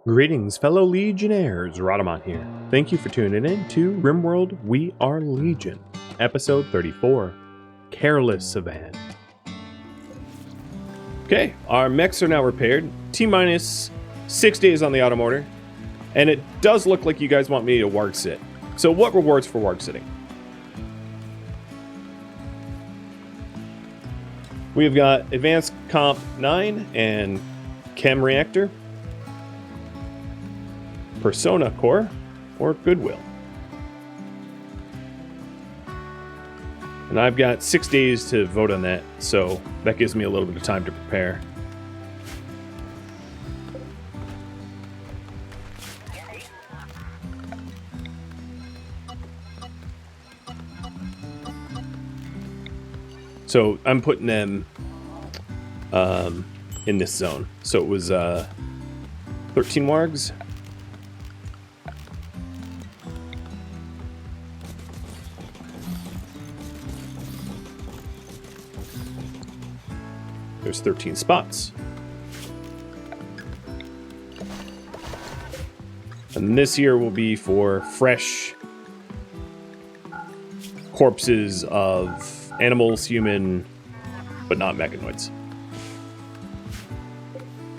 Greetings, fellow Legionnaires. Rhadamant here. Thank you for tuning in to RimWorld We Are Legion, episode 34, Carelessavan. Okay, our mechs are now repaired. T-minus 6 days on the automotor, and it does look like you guys want me to warg sit. So what rewards for warg sitting? We've got Advanced Comp 9 and Chem Reactor, Persona Core, or Goodwill. And I've got 6 days to vote on that, so that gives me a little bit of time to prepare. So I'm putting them in this zone. So it was 13 wargs. There's 13 spots. And this here will be for fresh corpses of animals, human, but not mechanoids.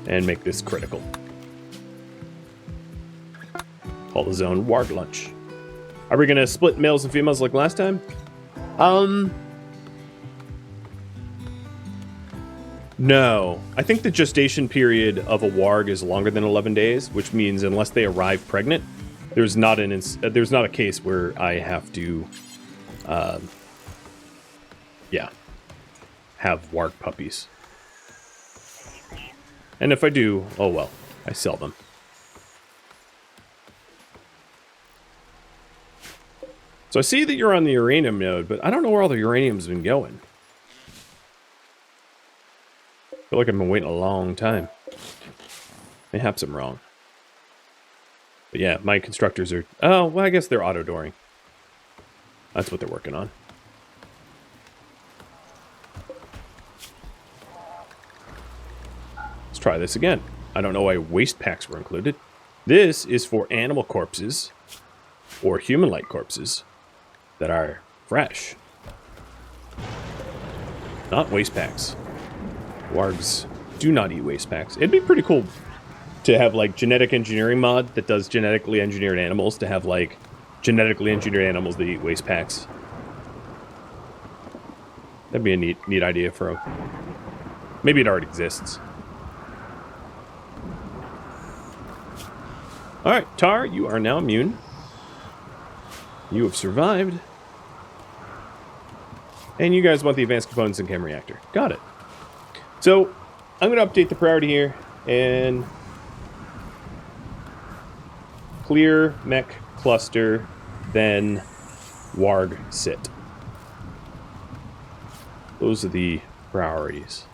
And make this critical. Call the zone Warg Lunch. Are we gonna split males and females like last time? No. I think the gestation period of a warg is longer than 11 days, which means unless they arrive pregnant, there's not a case where I have to have warg puppies. And if I do, oh well, I sell them. So I see that you're on the uranium node, but I don't know where all the uranium's been going. I feel like I've been waiting a long time. Perhaps I'm wrong. But yeah, my constructors are... Oh, well, I guess they're auto-dooring. That's what they're working on. Let's try this again. I don't know why waste packs were included. This is for animal corpses or human-like corpses that are fresh. Not waste packs. Wargs do not eat waste packs. It'd be pretty cool to have like genetic engineering mod that does genetically engineered animals, to have like genetically engineered animals that eat waste packs. That'd be a neat idea for a... Maybe it already exists. Alright, Tar, you are now immune. You have survived. And you guys want the advanced components and chem reactor. Got it. So, I'm going to update the priority here, and clear mech cluster, then warg sit. Those are the priorities.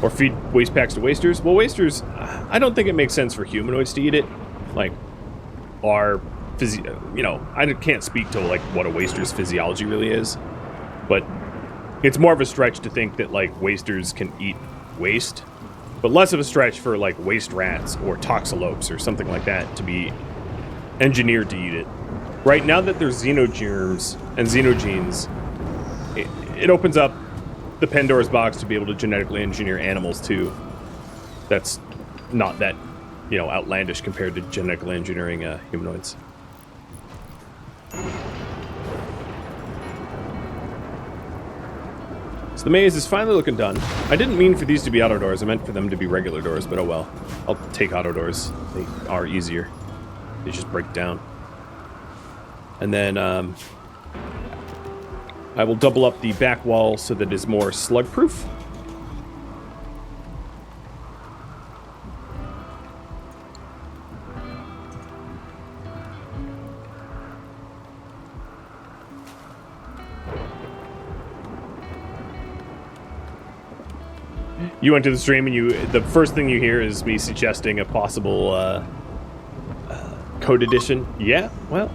Or feed waste packs to wasters. Well, wasters, I don't think it makes sense for humanoids to eat it. Like, our I can't speak to like what a waster's physiology really is, but it's more of a stretch to think that, like, wasters can eat waste, but less of a stretch for, like, waste rats or toxalopes or something like that to be engineered to eat it. Right, now that there's xenogerms and xenogenes, it opens up the Pandora's box to be able to genetically engineer animals, too. That's not that, outlandish compared to genetically engineering humanoids. So the maze is finally looking done. I didn't mean for these to be auto doors. I meant for them to be regular doors, but oh well. I'll take auto doors. They are easier. They just break down. And then I will double up the back wall so that it is more slug-proof. You went to the stream and the first thing you hear is me suggesting a possible code edition. Yeah, well,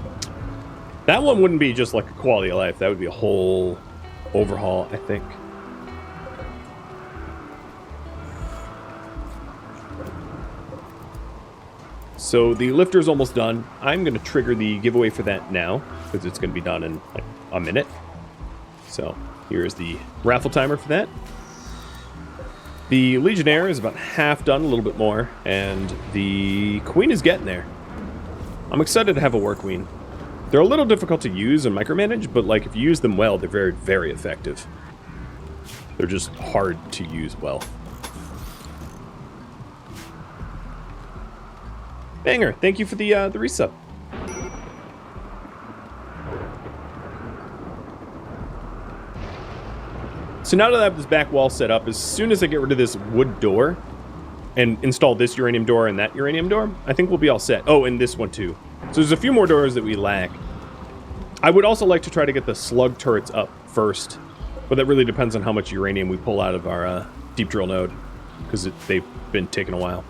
that one wouldn't be just like a quality of life. That would be a whole overhaul, I think. So the lifter's almost done. I'm going to trigger the giveaway for that now, because it's going to be done in like a minute. So here's the raffle timer for that. The Legionnaire is about half done, a little bit more, and the Queen is getting there. I'm excited to have a War Queen. They're a little difficult to use and micromanage, but like if you use them well, they're very, very effective. They're just hard to use well. Banger, thank you for the resub. So now that I have this back wall set up, as soon as I get rid of this wood door and install this uranium door and that uranium door, I think we'll be all set. Oh, and this one too. So there's a few more doors that we lack. I would also like to try to get the slug turrets up first, but that really depends on how much uranium we pull out of our deep drill node, because they've been taking a while.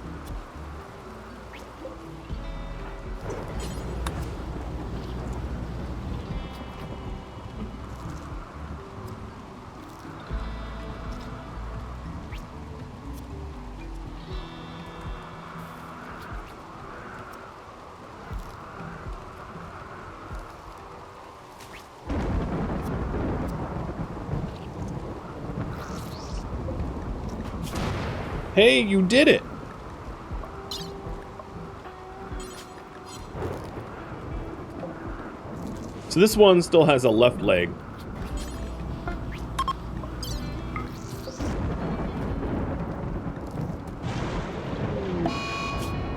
Hey, you did it! So this one still has a left leg.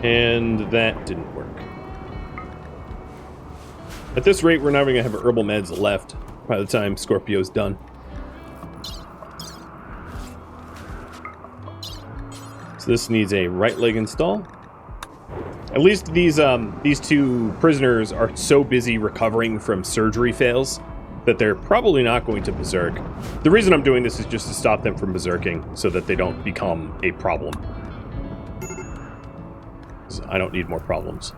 And that didn't work. At this rate, we're never going to have herbal meds left by the time Scorpio's done. This needs a right leg install. At least these two prisoners are so busy recovering from surgery fails that they're probably not going to berserk. The reason I'm doing this is just to stop them from berserking so that they don't become a problem. 'Cause I don't need more problems.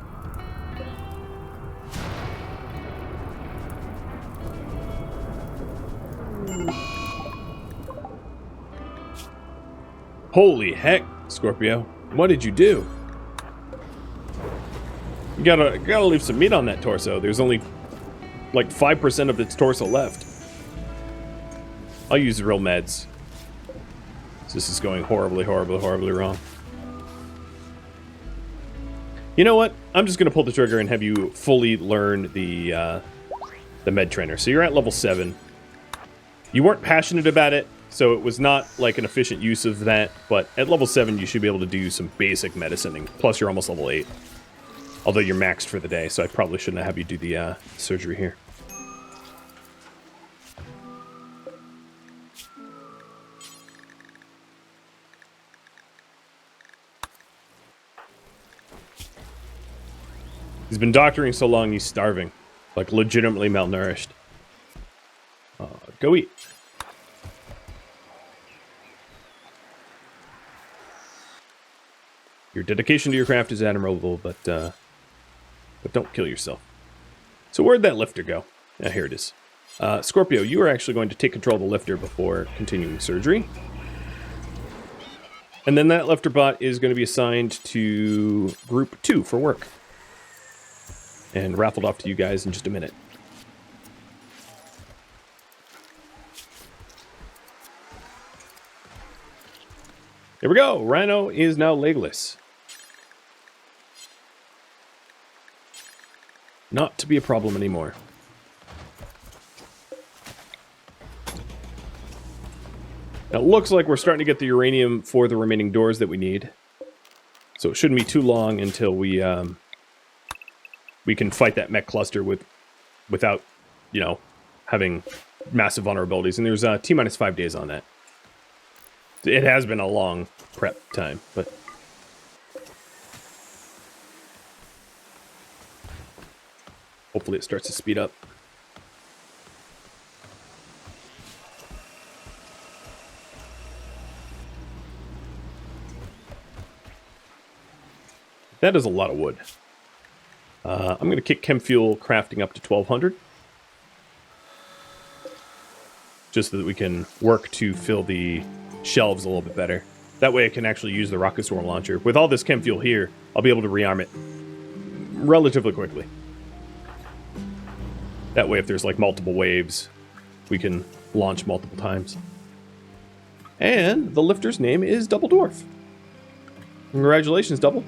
Holy heck, Scorpio. What did you do? You gotta leave some meat on that torso. There's only like 5% of its torso left. I'll use real meds. This is going horribly, horribly, horribly wrong. You know what? I'm just gonna pull the trigger and have you fully learn the med trainer. So you're at level 7. You weren't passionate about it, so it was not like an efficient use of that, but at level 7 you should be able to do some basic medicining. Plus you're almost level 8. Although you're maxed for the day, so I probably shouldn't have you do the surgery here. He's been doctoring so long he's starving. Like legitimately malnourished. Go eat. Your dedication to your craft is admirable, but don't kill yourself. So where'd that lifter go? Ah, here it is. Scorpio, you are actually going to take control of the lifter before continuing surgery. And then that lifter bot is going to be assigned to Group 2 for work. And raffled off to you guys in just a minute. Here we go. Rhino is now legless. Not to be a problem anymore. Now it looks like we're starting to get the uranium for the remaining doors that we need. So it shouldn't be too long until we can fight that mech cluster without, you know, having massive vulnerabilities. And there's T-minus 5 days on that. It has been a long prep time, but hopefully it starts to speed up. That is a lot of wood. I'm going to kick chem fuel crafting up to 1200. Just so that we can work to fill the shelves a little bit better. That way I can actually use the rocket storm launcher. With all this chem fuel here, I'll be able to rearm it relatively quickly. That way, if there's like multiple waves, we can launch multiple times. And the lifter's name is Double Dwarf. Congratulations, Double.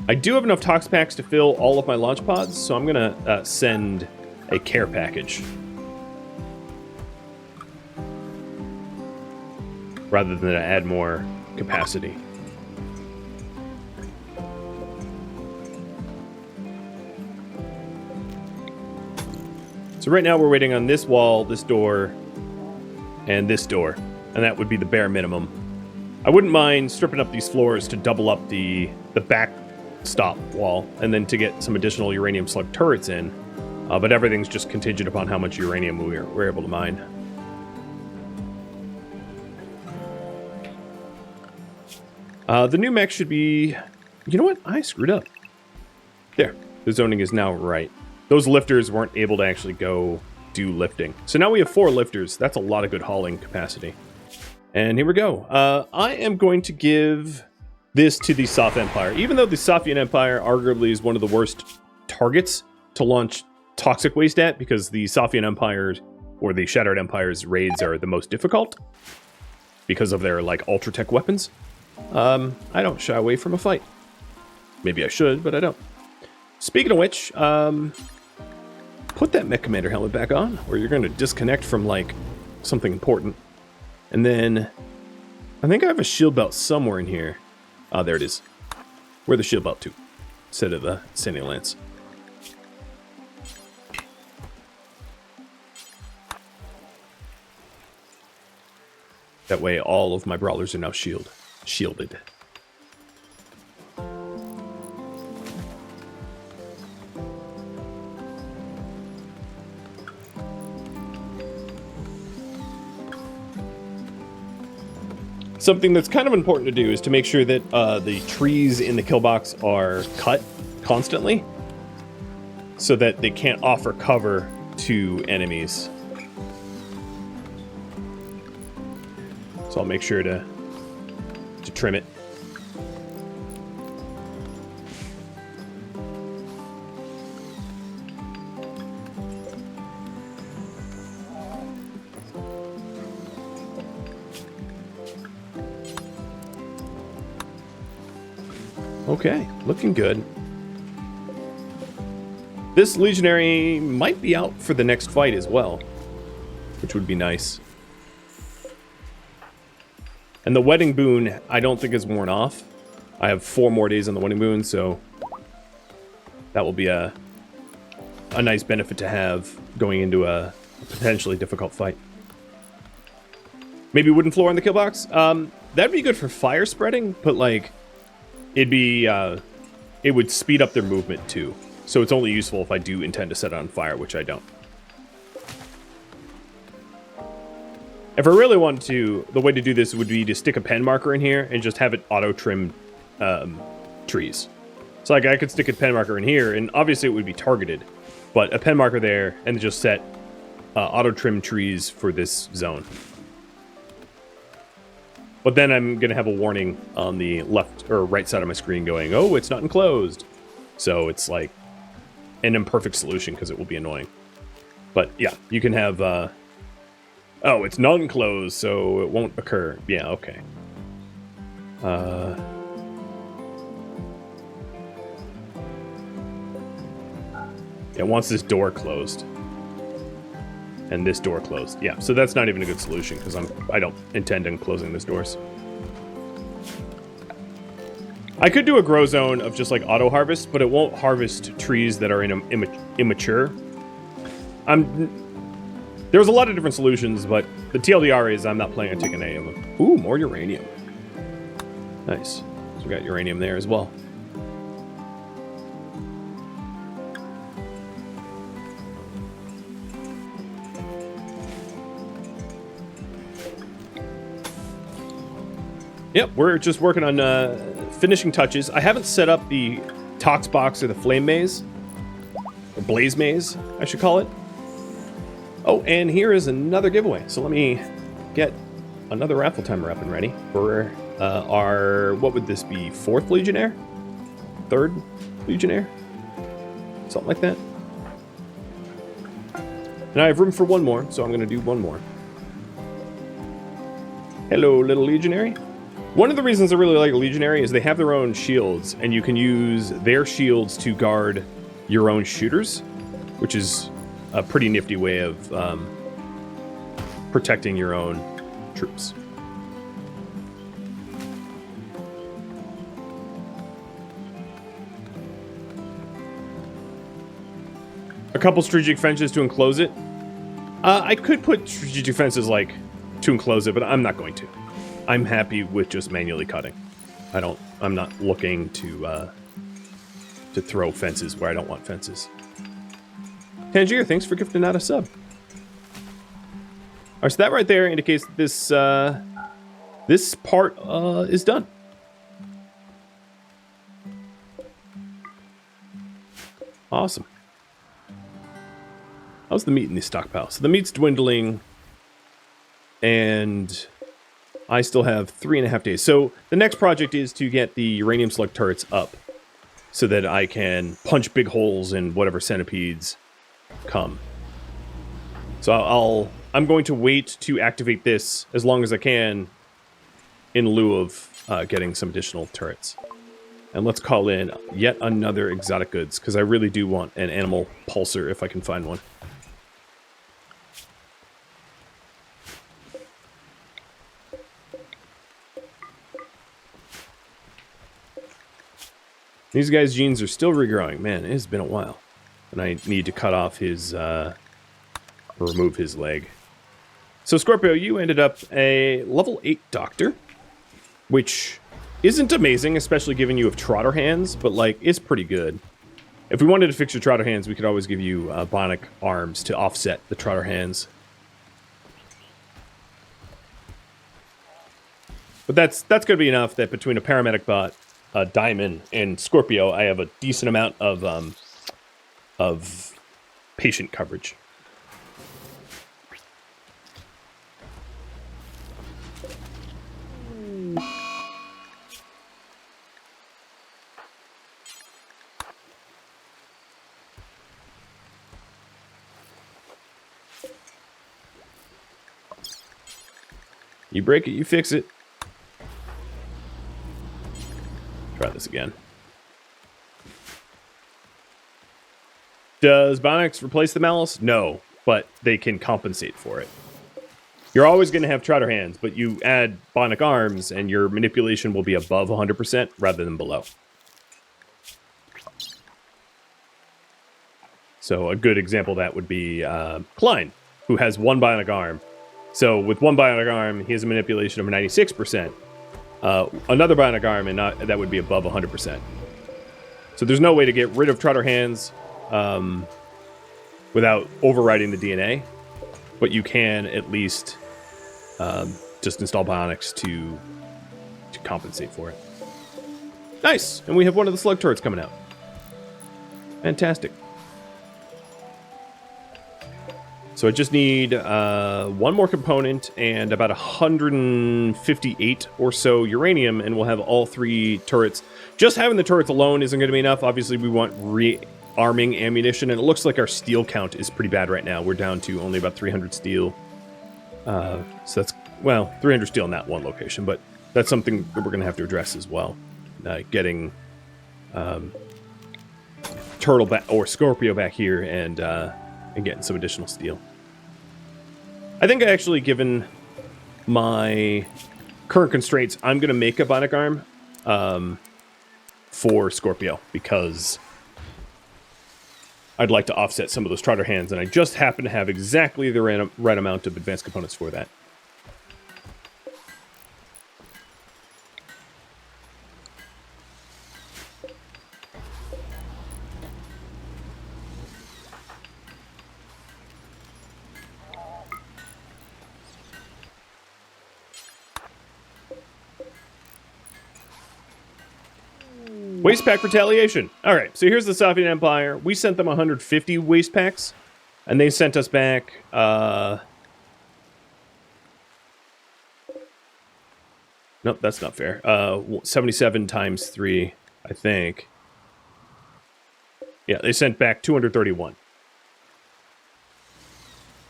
I do have enough tox packs to fill all of my launch pods, so I'm gonna send a care package rather than add more capacity. So right now we're waiting on this wall, this door, and this door, and that would be the bare minimum. I wouldn't mind stripping up these floors to double up the back stop wall, and then to get some additional uranium slug turrets in, but everything's just contingent upon how much uranium we're able to mine. The new mech should be... You know what? I screwed up. There. The zoning is now right. Those lifters weren't able to actually go do lifting. So now we have 4 lifters. That's a lot of good hauling capacity. And here we go. I am going to give this to the Sophian Empire. Even though the Sophian Empire arguably is one of the worst targets to launch toxic waste at, because the Sophian Empire or the Shattered Empire's raids are the most difficult because of their like ultra tech weapons. I don't shy away from a fight. Maybe I should, but I don't. Speaking of which, put that Mech Commander helmet back on, or you're going to disconnect from like something important. And then I think I have a shield belt somewhere in here. Ah, there it is. Wear the shield belt too, instead of the Standing Lance. That way all of my brawlers are now shielded. Something that's kind of important to do is to make sure that the trees in the kill box are cut constantly so that they can't offer cover to enemies. So I'll make sure to trim it. Okay, looking good. This Legionary might be out for the next fight as well, which would be nice. And the wedding boon, I don't think is worn off. I have 4 more days on the wedding boon, so that will be a nice benefit to have going into a potentially difficult fight. Maybe wooden floor on the kill box? That'd be good for fire spreading, but like it would speed up their movement too. So it's only useful if I do intend to set it on fire, which I don't. If I really wanted to, the way to do this would be to stick a pen marker in here and just have it auto-trim trees. So like I could stick a pen marker in here, and obviously it would be targeted, but a pen marker there, and just set auto-trim trees for this zone. But then I'm going to have a warning on the left or right side of my screen going, oh, it's not enclosed. So it's like an imperfect solution because it will be annoying. But yeah, you can have, oh, it's not enclosed, so it won't occur. Yeah, okay. It wants this door closed. And this door closed. Yeah, so that's not even a good solution because I don't intend on closing those doors. I could do a grow zone of just like auto harvest, but it won't harvest trees that are immature. There's a lot of different solutions, but the TLDR is I'm not planning on taking any of them. Ooh, more uranium. Nice. So we got uranium there as well. Yep, we're just working on finishing touches. I haven't set up the Tox Box or the Flame Maze. Or Blaze Maze, I should call it. Oh, and here is another giveaway. So let me get another raffle timer up and ready for our, what would this be, 4th Legionnaire? 3rd Legionnaire? Something like that. And I have room for one more, so I'm going to do one more. Hello, little Legionary. One of the reasons I really like a Legionary is they have their own shields, and you can use their shields to guard your own shooters, which is a pretty nifty way of protecting your own troops. A couple strategic fences to enclose it. I could put strategic fences like to enclose it, but I'm not going to. I'm happy with just manually cutting. I'm not looking to throw fences where I don't want fences. Tangier, thanks for gifting out a sub. Alright, so that right there indicates that this part is done. Awesome. How's the meat in the stockpile? So the meat's dwindling, and I still have 3.5 days. So the next project is to get the uranium slug turrets up so that I can punch big holes in whatever centipedes come. So I'm going to wait to activate this as long as I can in lieu of getting some additional turrets. And let's call in yet another exotic goods, because I really do want an animal pulsar if I can find one. These guys' genes are still regrowing. Man, it has been a while. And I need to cut off his, or remove his leg. So, Scorpio, you ended up a level 8 doctor, which isn't amazing, especially given you have trotter hands, but, like, it's pretty good. If we wanted to fix your trotter hands, we could always give you bionic arms to offset the trotter hands. But that's going to be enough that between a paramedic bot, Diamond, and Scorpio, I have a decent amount of patient coverage. You break it, you fix it. Try this again. Does Bionics replace the malice? No, but they can compensate for it. You're always going to have trotter hands, but you add bionic arms and your manipulation will be above 100% rather than below. So a good example of that would be Klein, who has one bionic arm. So with one bionic arm, he has a manipulation of 96%. Another bionic arm, and that would be above 100%. So there's no way to get rid of trotter hands without overriding the DNA, but you can at least just install bionics to compensate for it. Nice! And we have one of the slug turrets coming out. Fantastic. So I just need one more component and about 158 or so uranium, and we'll have all 3 turrets. Just having the turrets alone isn't going to be enough. Obviously, we want rearming ammunition, and it looks like our steel count is pretty bad right now. We're down to only about 300 steel. So that's, well, 300 steel in that one location, but that's something that we're going to have to address as well. Getting Turtle back, or Scorpio back here, and getting some additional steel. I think actually, given my current constraints, I'm going to make a bionic arm for Scorpio, because I'd like to offset some of those trotter hands, and I just happen to have exactly the right amount of advanced components for that. Waste pack retaliation. All right, so here's the Sophian Empire. We sent them 150 waste packs, and they sent us back, nope, that's not fair. 77 times 3, I think. Yeah, they sent back 231.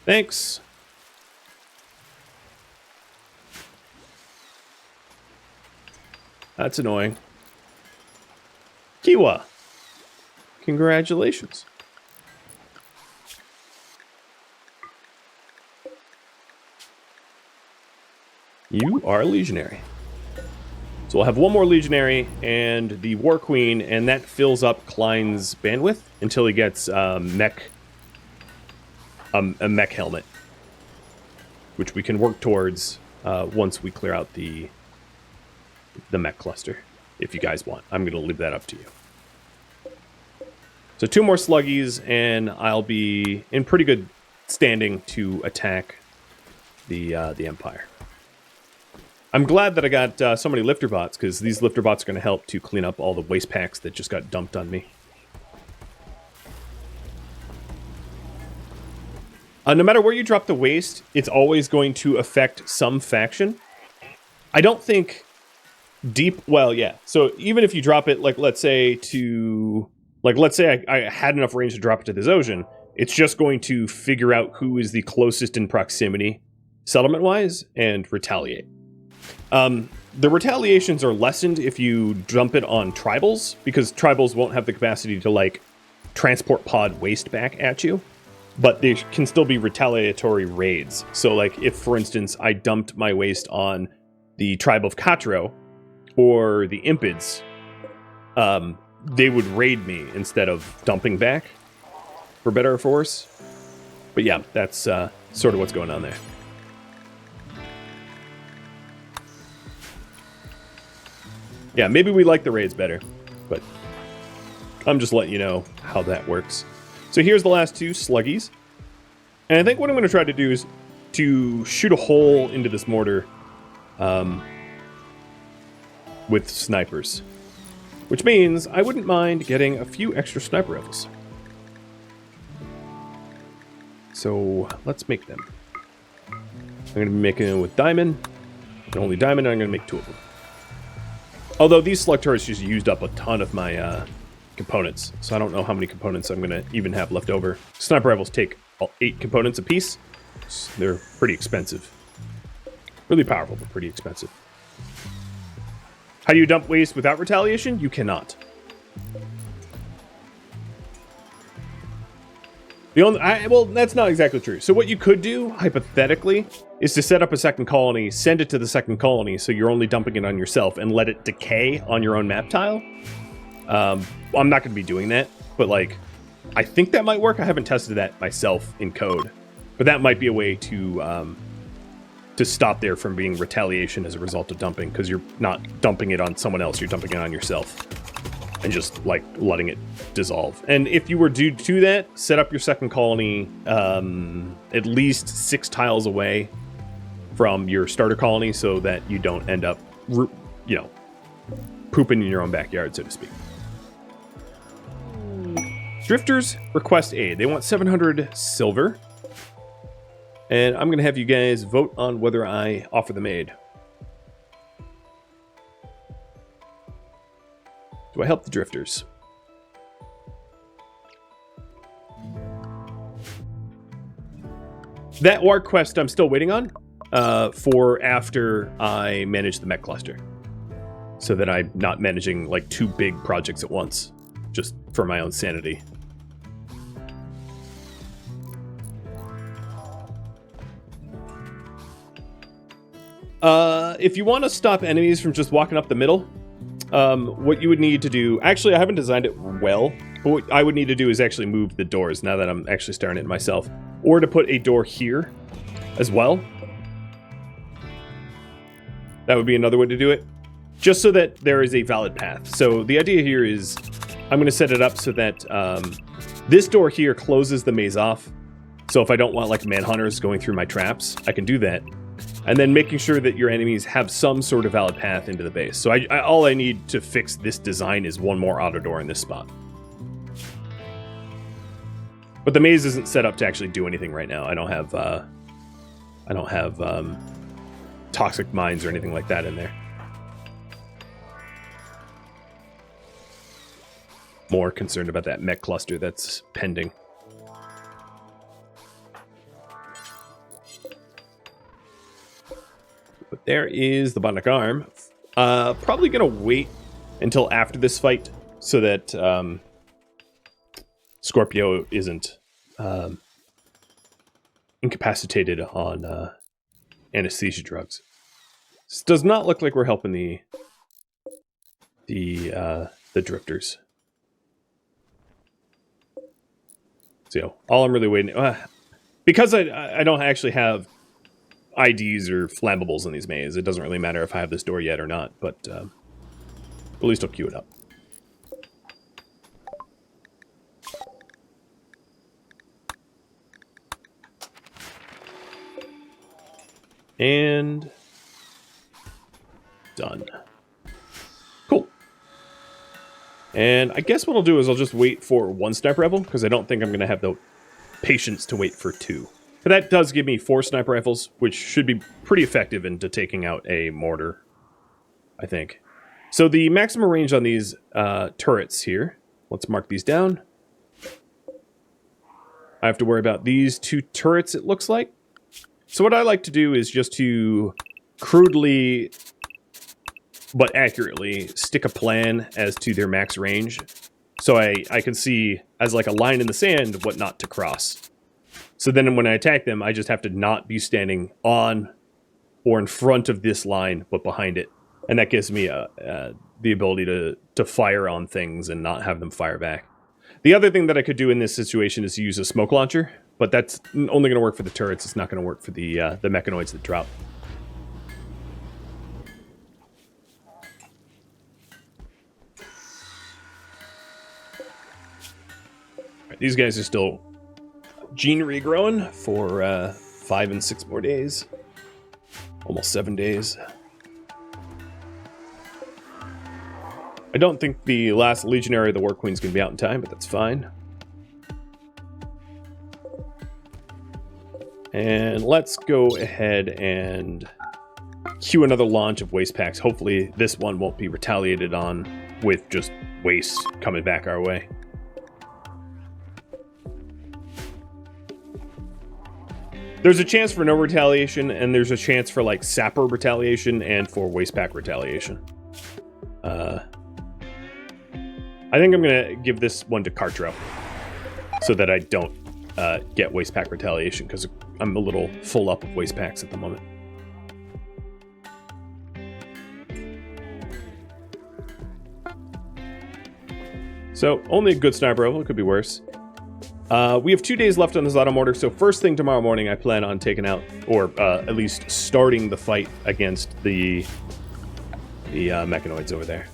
Thanks. That's annoying. Kiwa. Congratulations. You are a legionary. So we'll have one more legionary and the war queen, and that fills up Klein's bandwidth until he gets Mech, a Mech helmet, which we can work towards once we clear out the Mech cluster, if you guys want. I'm going to leave that up to you. So 2 more sluggies, and I'll be in pretty good standing to attack the Empire. I'm glad that I got so many lifter bots, because these lifter bots are going to help to clean up all the waste packs that just got dumped on me. No matter where you drop the waste, it's always going to affect some faction. I don't think deep... Well, yeah. So even if you drop it, like, let's say to... Like, let's say I had enough range to drop it to this ocean, it's just going to figure out who is the closest in proximity, settlement-wise, and retaliate. The retaliations are lessened if you dump it on tribals, because tribals won't have the capacity to, like, transport pod waste back at you. But they can still be retaliatory raids. So, like, if, for instance, I dumped my waste on the tribe of Katro or the Impids, they would raid me instead of dumping back, for better or for worse. But yeah, that's sort of what's going on there. Yeah, maybe we like the raids better, but I'm just letting you know how that works. So here's the last 2 sluggies. And I think what I'm going to try to do is to shoot a hole into this mortar with snipers. Which means I wouldn't mind getting a few extra sniper rifles. So let's make them. I'm going to be making them with diamond. And only diamond, and I'm going to make 2 of them. Although these slug turrets just used up a ton of my components, so I don't know how many components I'm going to even have left over. Sniper rifles take 8 components apiece. So they're pretty expensive. Really powerful, but pretty expensive. How do you dump waste without retaliation? You cannot. Well, that's not exactly true. So what you could do, hypothetically, is to set up a second colony, send it to the second colony, so you're only dumping it on yourself, and let it decay on your own map tile. I'm not going to be doing that, but, like, I think that might work. I haven't tested that myself in code, but that might be a way to stop there from being retaliation as a result of dumping, because you're not dumping it on someone else, you're dumping it on yourself. And just, like, letting it dissolve. And if you were to do that, set up your second colony at least 6 tiles away from your starter colony so that you don't end up, you know, pooping in your own backyard, so to speak. Drifters request aid. They want 700 silver. And I'm going to have you guys vote on whether I offer them aid. Do I help the drifters? That war quest I'm still waiting on for after I manage the Mech cluster. So that I'm not managing like 2 big projects at once. Just for my own sanity. If you want to stop enemies from just walking up the middle, what you would need to do... Actually, I haven't designed it well, but what I would need to do is actually move the doors now that I'm actually starting it myself. Or to put a door here as well. That would be another way to do it. Just so that there is a valid path. So the idea here is I'm going to set it up so that this door here closes the maze off. So if I don't want like manhunters going through my traps, I can do that. And then making sure that your enemies have some sort of valid path into the base. So all I need to fix this design is one more auto door in this spot. But the maze isn't set up to actually do anything right now. I don't have toxic mines or anything like that in there. More concerned about that mech cluster that's pending. But there is the bionic arm. Probably gonna wait until after this fight so that Scorpio isn't incapacitated on anesthesia drugs. This does not look like we're helping the drifters. So all I'm really waiting because I don't actually have IDs or flammables in these mazes. It doesn't really matter if I have this door yet or not, but at least I'll queue it up. And done. Cool. And I guess what I'll do is I'll just wait for one sniper rifle, because I don't think I'm going to have the patience to wait for two. But that does give me 4 sniper rifles, which should be pretty effective into taking out a mortar, I think. So the maximum range on these turrets here, let's mark these down. I have to worry about these 2 turrets, it looks like. So what I like to do is just to crudely but accurately stick a plan as to their max range. So I can see as like a line in the sand what not to cross. So then when I attack them, I just have to not be standing on or in front of this line, but behind it. And that gives me the ability to fire on things and not have them fire back. The other thing that I could do in this situation is use a smoke launcher, but that's only going to work for the turrets. It's not going to work for the mechanoids that drop. Right, these guys are still gene regrowing for 5 and 6 more days. Almost 7 days. I don't think the last Legionnaire of the War Queen's going to be out in time, but that's fine. And let's go ahead and queue another launch of waste packs. Hopefully this one won't be retaliated on with just waste coming back our way. There's a chance for no retaliation, and there's a chance for like sapper retaliation and for waste pack retaliation. I think I'm gonna give this one to Cartro so that I don't get waste pack retaliation, because I'm a little full up of waste packs at the moment. So only a good sniper rifle, it could be worse. We have 2 days left on this auto mortar, so first thing tomorrow morning I plan on taking out, or at least starting the fight against the mechanoids over there.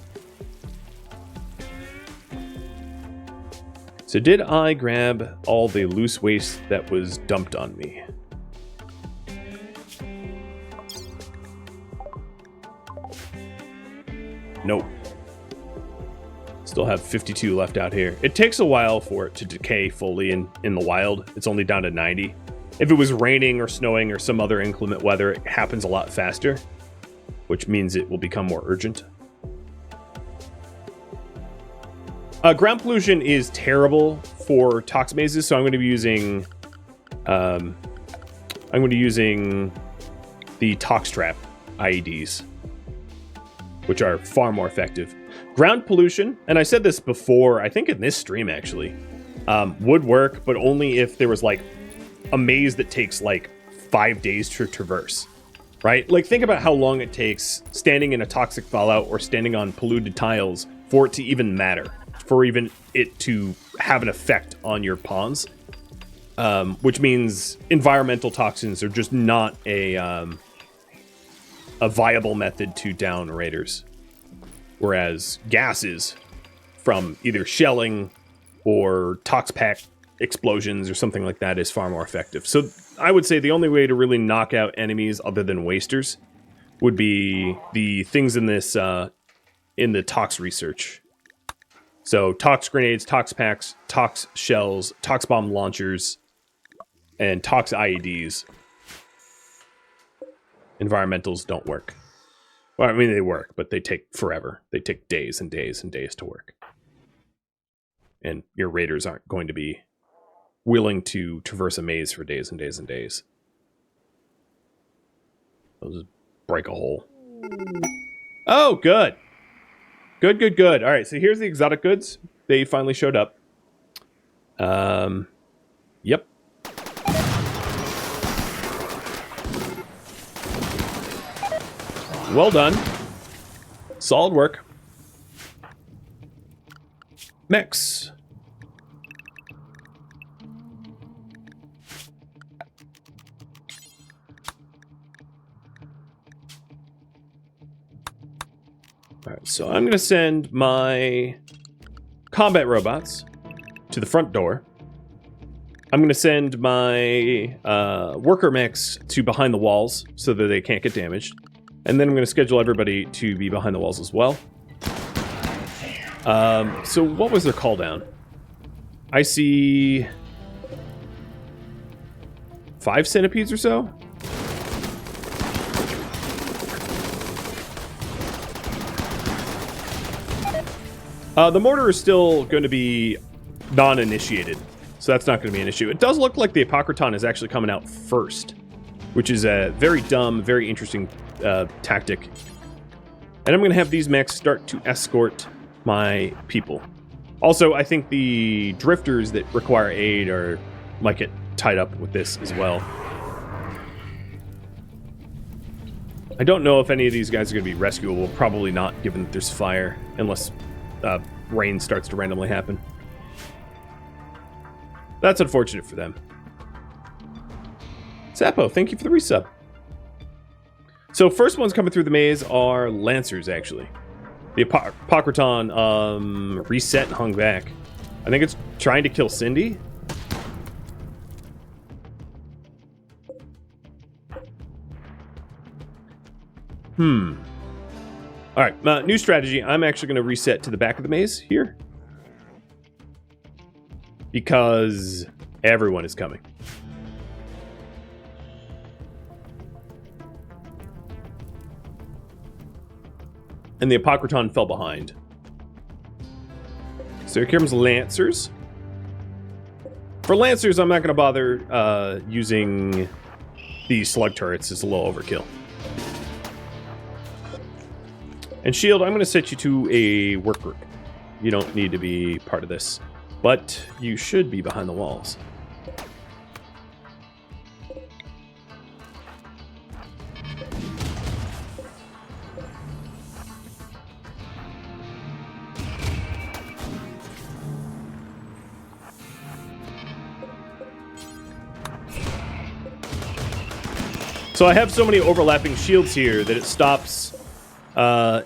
So did I grab all the loose waste that was dumped on me? Nope. Still have 52 left out here. It takes a while for it to decay fully in the wild. It's only down to 90. If it was raining or snowing or some other inclement weather, it happens a lot faster, which means it will become more urgent. Ground pollution is terrible for tox mazes, so I'm going to be using the tox trap IEDs, which are far more effective. Ground pollution, and I said this before, I think in this stream actually, would work, but only if there was like a maze that takes like 5 days to traverse, right? Like think about how long it takes standing in a toxic fallout or standing on polluted tiles for it to even matter, for even it to have an effect on your pawns, which means environmental toxins are just not a viable method to down raiders. Whereas gases from either shelling or tox pack explosions or something like that is far more effective. So I would say the only way to really knock out enemies other than wasters would be the things in this in the tox research. So tox grenades, tox packs, tox shells, tox bomb launchers, and tox IEDs. Environmentals don't work. Well, I mean, they work, but they take forever. They take days and days and days to work. And your raiders aren't going to be willing to traverse a maze for days and days and days. They'll just break a hole. Oh, good. Good, good, good. All right, so here's the exotic goods. They finally showed up. Yep. Well done. Solid work. Mechs. Alright, so I'm going to send my combat robots to the front door. I'm going to send my worker mechs to behind the walls so that they can't get damaged. And then I'm going to schedule everybody to be behind the walls as well. So what was their call down? I see 5 centipedes or so? The mortar is still going to be non-initiated, so that's not going to be an issue. It does look like the Apocryton is actually coming out first, which is a very dumb, very interesting tactic. And I'm going to have these mechs start to escort my people. Also, I think the drifters that require aid might get tied up with this as well. I don't know if any of these guys are going to be rescuable. Probably not, given that there's fire, unless rain starts to randomly happen. That's unfortunate for them. Sapo, thank you for the resub. So first ones coming through the maze are Lancers, actually. The Apocryton reset and hung back. I think it's trying to kill Cindy. Alright, new strategy. I'm actually going to reset to the back of the maze here. Because everyone is coming. And the Apocryton fell behind. So here comes Lancers. For Lancers, I'm not going to bother using these slug turrets. It's a little overkill. And Shield, I'm going to set you to a work group. You don't need to be part of this. But you should be behind the walls. So I have so many overlapping shields here that it stops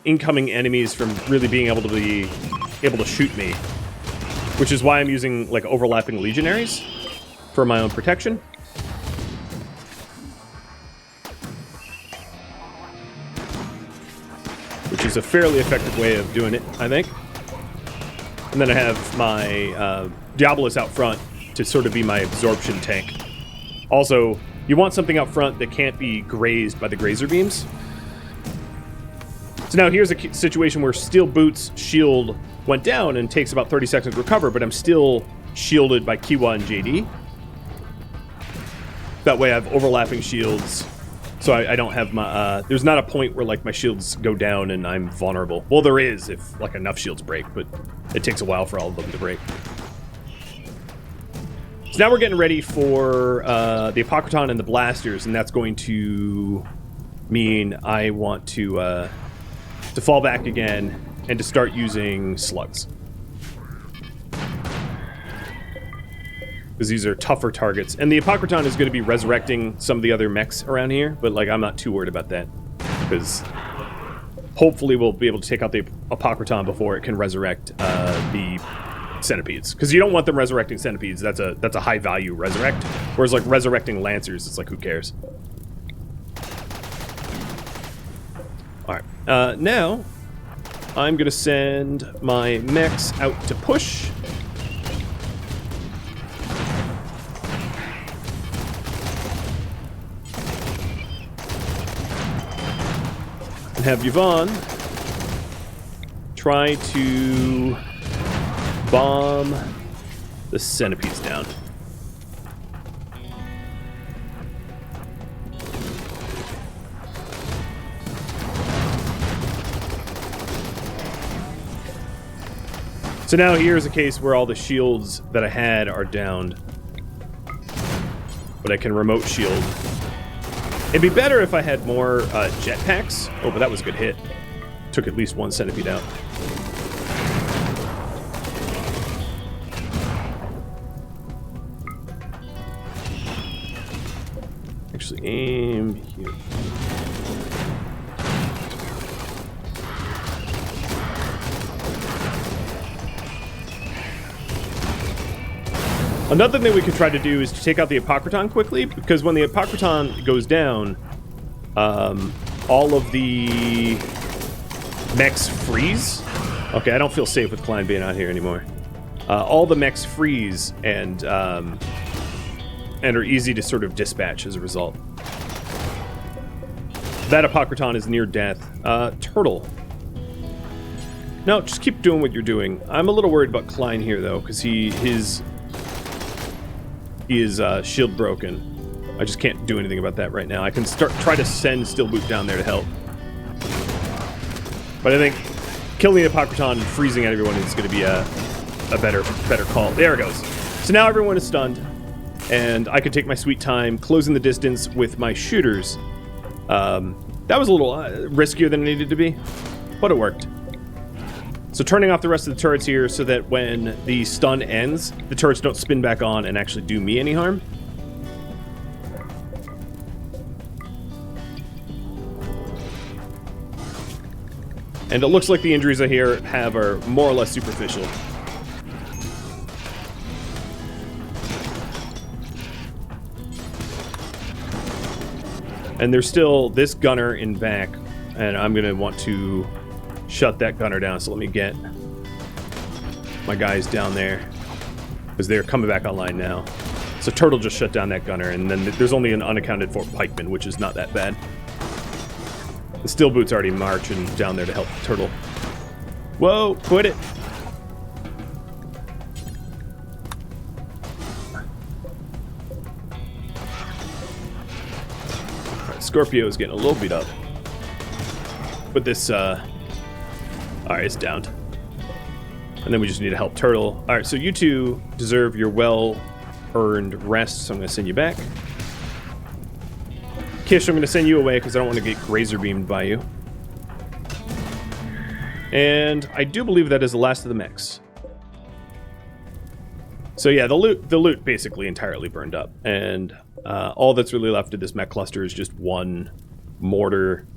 incoming enemies from really being able to shoot me, which is why I'm using like overlapping Legionnaires for my own protection. Which is a fairly effective way of doing it, I think. And then I have my Diabolus out front to sort of be my absorption tank. Also, you want something out front that can't be grazed by the grazer beams. So now here's a situation where Steel Boots' shield went down and takes about 30 seconds to recover, but I'm still shielded by Kiwa and JD. That way I have overlapping shields, so I don't have my... there's not a point where like my shields go down and I'm vulnerable. Well, there is if like enough shields break, but it takes a while for all of them to break. So now we're getting ready for the Apocryton and the Blasters, and that's going to mean I want to fall back again and to start using slugs. Because these are tougher targets. And the Apocryton is going to be resurrecting some of the other mechs around here, but like I'm not too worried about that. Because hopefully we'll be able to take out the Apocryton before it can resurrect the centipedes, because you don't want them resurrecting centipedes. That's a high value resurrect. Whereas like resurrecting lancers, it's like, who cares? All right, now I'm gonna send my mechs out to push. And have Yvonne try to bomb the centipedes down. So now here's a case where all the shields that I had are downed, but I can remote shield. It'd be better if I had more jetpacks. Oh, but that was a good hit. Took at least one centipede out. Actually, aim here. Another thing we could try to do is to take out the Apocryton quickly, because when the Apocryton goes down, all of the mechs freeze. Okay, I don't feel safe with Klein being out here anymore. All the mechs freeze and are easy to sort of dispatch as a result. That Apocryton is near death. Turtle. No, just keep doing what you're doing. I'm a little worried about Klein here, though, because he is shield broken. I just can't do anything about that right now. I can try to send Stillboot down there to help. But I think killing the Apocryton and freezing everyone is going to be a better call. There it goes. So now everyone is stunned, and I could take my sweet time closing the distance with my shooters. That was a little riskier than it needed to be, but it worked. So turning off the rest of the turrets here so that when the stun ends, the turrets don't spin back on and actually do me any harm. And it looks like the injuries I here have are more or less superficial. And there's still this gunner in back, and I'm going to want to shut that gunner down. So let me get my guys down there, because they're coming back online now. So Turtle just shut down that gunner, and then there's only an unaccounted for pikeman, which is not that bad. The Stillboot's already marching down there to help Turtle. Whoa, quit it. Right, Scorpio is getting a little beat up. But this, alright, it's downed. And then we just need to help Turtle. Alright, so you two deserve your well-earned rest, so I'm going to send you back. Kish, I'm going to send you away because I don't want to get razor beamed by you. And I do believe that is the last of the mechs. So yeah, the loot basically entirely burned up, and all that's really left of this mech cluster is just one mortar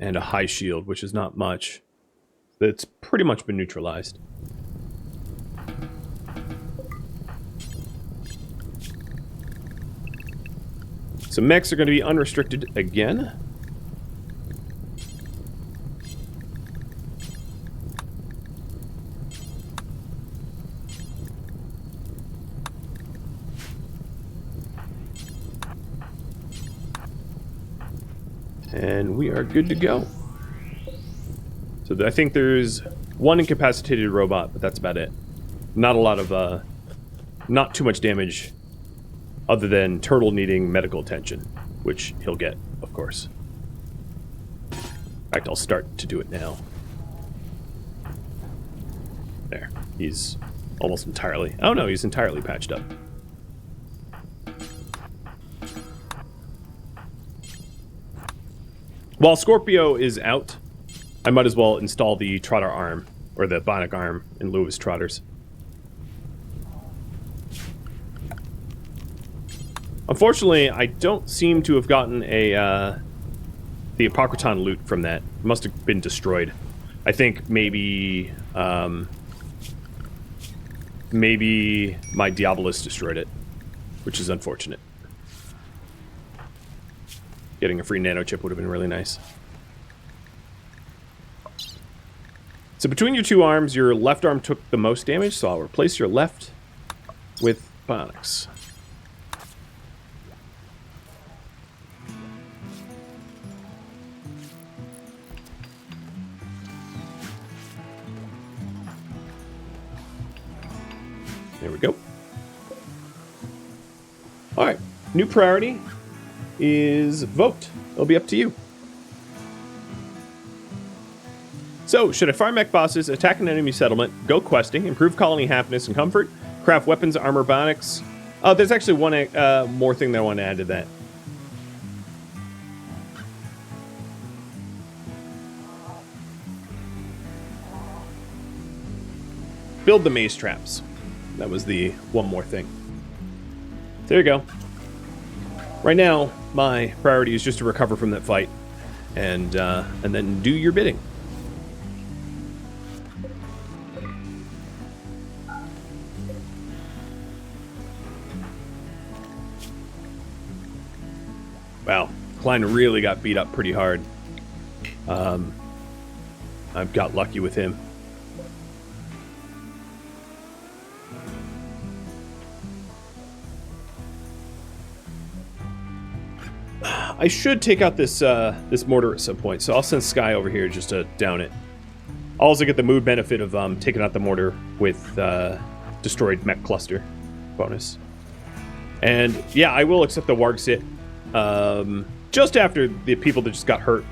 and a high shield, which is not much. That's pretty much been neutralized. So mechs are going to be unrestricted again. And we are good to go. So I think there's one incapacitated robot, but that's about it. Not a lot of, not too much damage, other than Turtle needing medical attention, which he'll get, of course. In fact, I'll start to do it now. There. He's almost entirely... Oh no, he's entirely patched up. While Scorpio is out, I might as well install the Trotter arm, or the Bionic arm, in lieu of his Trotters. Unfortunately, I don't seem to have gotten the Apocryton loot from that. It must have been destroyed. I think maybe maybe my Diabolus destroyed it, which is unfortunate. Getting a free nano chip would have been really nice. So between your two arms, your left arm took the most damage, so I'll replace your left with bionics. There we go. Alright, new priority is vote. It'll be up to you. So, should I farm mech bosses, attack an enemy settlement, go questing, improve colony happiness and comfort, craft weapons, armor, bionics? Oh, there's actually one more thing that I want to add to that. Build the maze traps. That was the one more thing. There you go. Right now, my priority is just to recover from that fight, and then do your bidding. Wow, Klein really got beat up pretty hard. I've got lucky with him. I should take out this this mortar at some point, so I'll send Sky over here just to down it. I'll also get the mood benefit of taking out the mortar with destroyed mech cluster bonus. And yeah, I will accept the warg sit just after the people that just got hurt.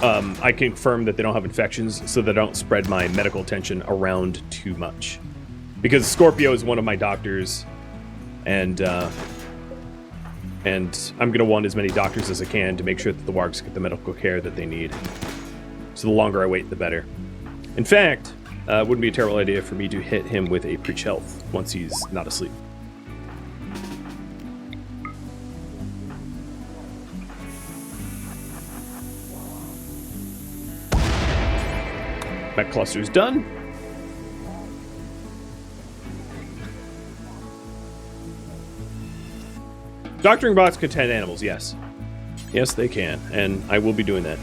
I confirm that they don't have infections, so they don't spread my medical attention around too much. Because Scorpio is one of my doctors, and I'm going to want as many doctors as I can to make sure that the wargs get the medical care that they need. So the longer I wait, the better. In fact, it wouldn't be a terrible idea for me to hit him with a preach health once he's not asleep. Mech cluster's done. Doctoring bots can tend animals, yes. Yes, they can, and I will be doing that.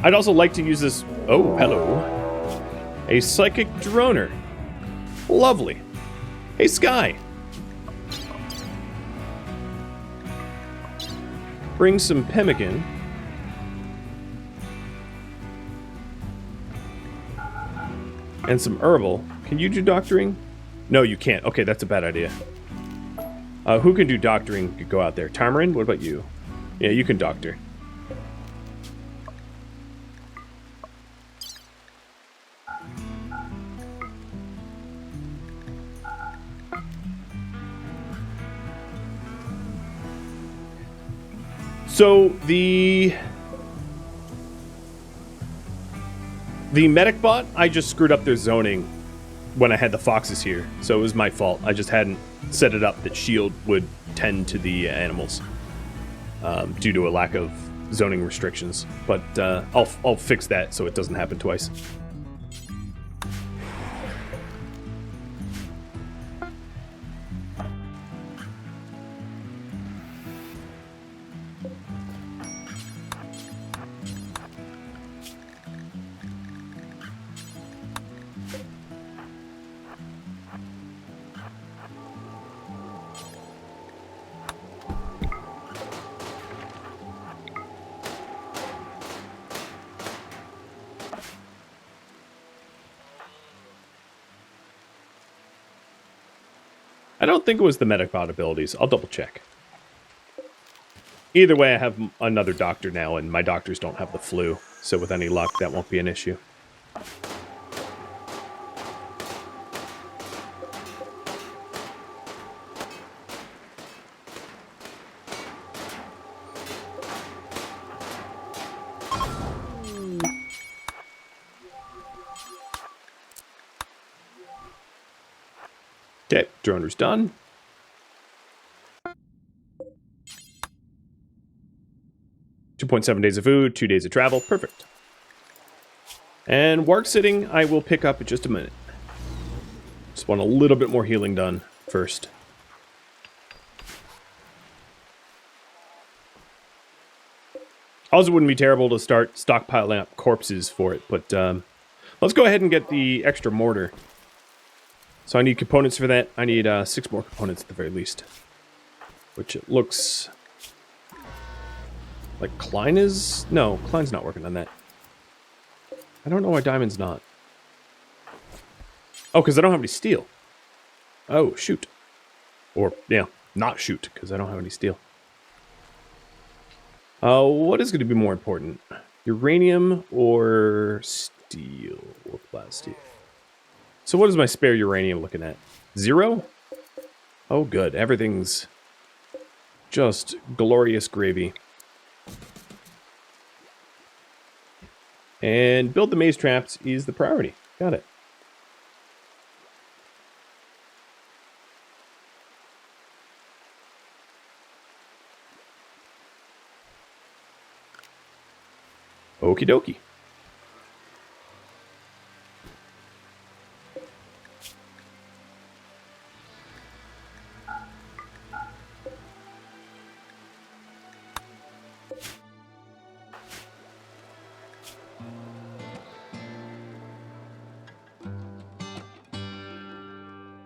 I'd also like to use this... Oh, hello. A psychic droner. Lovely. Hey, Sky. Bring some pemmican. And some herbal. Can you do doctoring? No, you can't. Okay, that's a bad idea. Who can do doctoring? Go out there. Tamarin, what about you? Yeah, you can doctor. So, the medic bot, I just screwed up their zoning when I had the foxes here. So it was my fault. I just hadn't set it up that shield would tend to the animals due to a lack of zoning restrictions. But I'll fix that so it doesn't happen twice. I don't think it was the medic bot abilities. I'll double check. Either way, I have another doctor now, and my doctors don't have the flu. So with any luck, that won't be an issue. Okay, droner's done. 2.7 days of food, 2 days of travel. Perfect. And Warg Sitting, I will pick up in just a minute. Just want a little bit more healing done first. Also, it wouldn't be terrible to start stockpiling up corpses for it, but let's go ahead and get the extra mortar. So I need components for that. I need 6 more components at the very least. Which it looks like Klein is... No, Klein's not working on that. I don't know why Diamond's not. Oh, because I don't have any steel. Oh, shoot. Or, yeah, not shoot, because I don't have any steel. What is going to be more important? Uranium or steel? Or plastic? So what is my spare uranium looking at? 0? Oh, good. Everything's just glorious gravy. And build the maze traps is the priority. Got it. Okie dokie.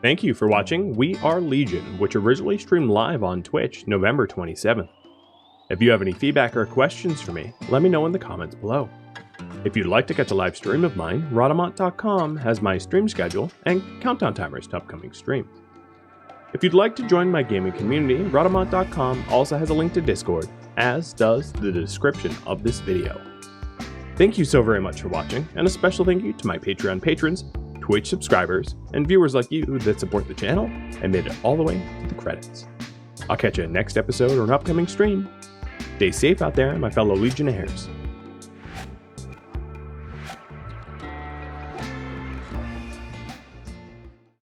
Thank you for watching We Are Legion, which originally streamed live on Twitch November 27th. If you have any feedback or questions for me, let me know in the comments below. If you'd like to catch a live stream of mine, Rhadamant.com has my stream schedule and countdown timers to upcoming streams. If you'd like to join my gaming community, Rhadamant.com also has a link to Discord, as does the description of this video. Thank you so very much for watching, and a special thank you to my Patreon patrons, Twitch subscribers, and viewers like you that support the channel and made it all the way to the credits. I'll catch you in the next episode or an upcoming stream. Stay safe out there, my fellow Legionnaires.